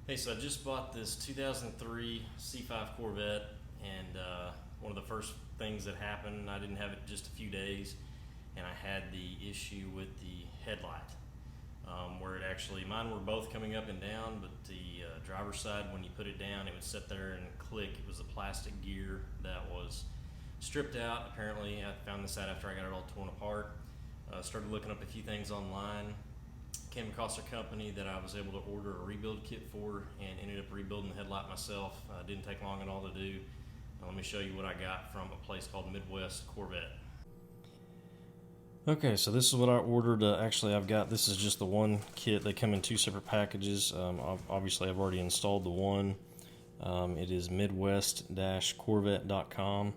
Hey, so I just bought this 2003 C5 Corvette, and one of the first things that happened, I didn't have it just a few days, and I had the issue with the headlight, where it actually, mine were both coming up and down, but the driver's side, when you put it down, it would sit there and click. It was a plastic gear that was stripped out. Apparently, I found this out after I got it all torn apart. Started looking up a few things online. Came across a company that I was able to order a rebuild kit for and ended up rebuilding the headlight myself. Didn't take long at all to do. Let me show you what I got from a place called Midwest Corvette. Okay, so this is what I ordered. Actually, this is just the one kit. They come in two separate packages. Obviously, I've already installed the one. It is midwest-corvette.com.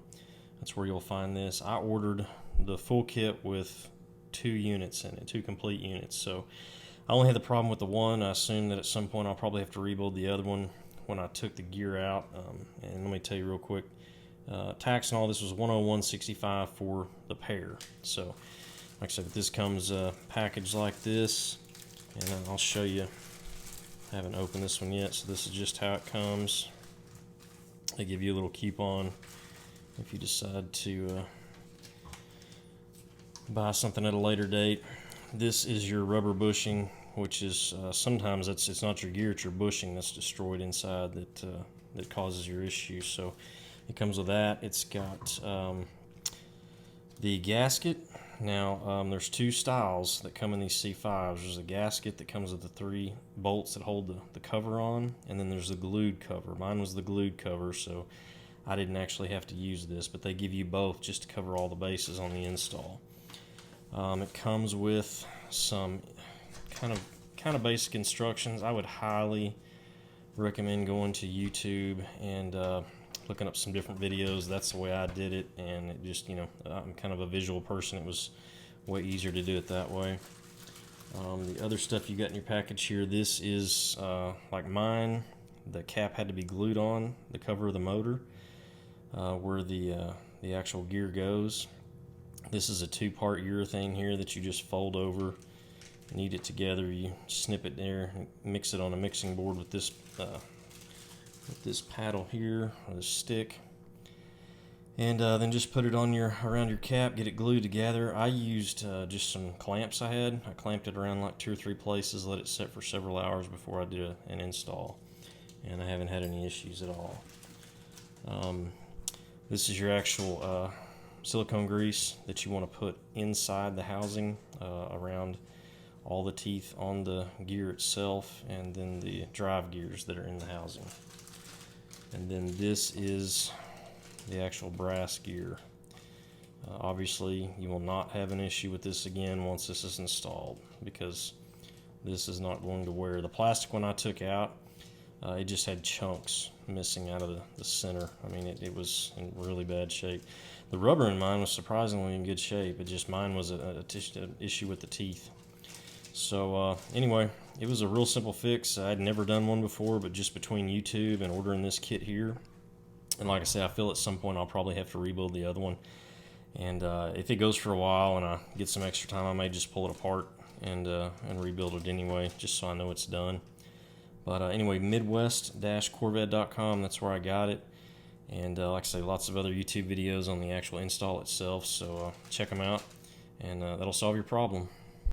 That's where you'll find this. I ordered the full kit with two units in it, two complete units. So I only had the problem with the one. I assume that at some point I'll probably have to rebuild the other one when I took the gear out. And let me tell you real quick, tax and all this was $101.65 for the pair. So like I said, this comes packaged like this, and I'll show you. I haven't opened this one yet, so this is just how it comes. They give you a little coupon if you decide to buy something at a later date. This is your rubber bushing, which is sometimes it's not your gear, it's your bushing that's destroyed inside that causes your issue. So it comes with that. It's got the gasket. Now there's two styles that come in these C5s. There's a gasket that comes with the three bolts that hold the cover on, and then there's the glued cover. Mine was the glued cover, so I didn't actually have to use this, but they give you both just to cover all the bases on the install. It comes with some kind of basic instructions. I would highly recommend going to YouTube and looking up some different videos. That's the way I did it, and it just, I'm kind of a visual person. It was way easier to do it that way. The other stuff you got in your package here, this is like mine. The cap had to be glued on the cover of the motor where the actual gear goes. This is a two-part urethane here that you just fold over, knead it together. You snip it there, and mix it on a mixing board with this paddle here, or this stick, and then just put it on around your cap, get it glued together. I used just some clamps I had. I clamped it around like 2 or 3 places, let it set for several hours before I did an install, and I haven't had any issues at all. This is your actual silicone grease that you want to put inside the housing around all the teeth on the gear itself, and then the drive gears that are in the housing. And then this is the actual brass gear. Obviously you will not have an issue with this again once this is installed, because this is not going to wear. The plastic one I took out, it just had chunks missing out of the center. I mean, it was in really bad shape. The rubber in mine was surprisingly in good shape. It just, mine was an issue with the teeth. So anyway, it was a real simple fix. I'd never done one before, but just between YouTube and ordering this kit here, and like I say, I feel at some point I'll probably have to rebuild the other one. And if it goes for a while and I get some extra time, I may just pull it apart and rebuild it anyway, just so I know it's done. But anyway, midwest-corvette.com, that's where I got it. And like I say, lots of other YouTube videos on the actual install itself, so check them out, and that'll solve your problem.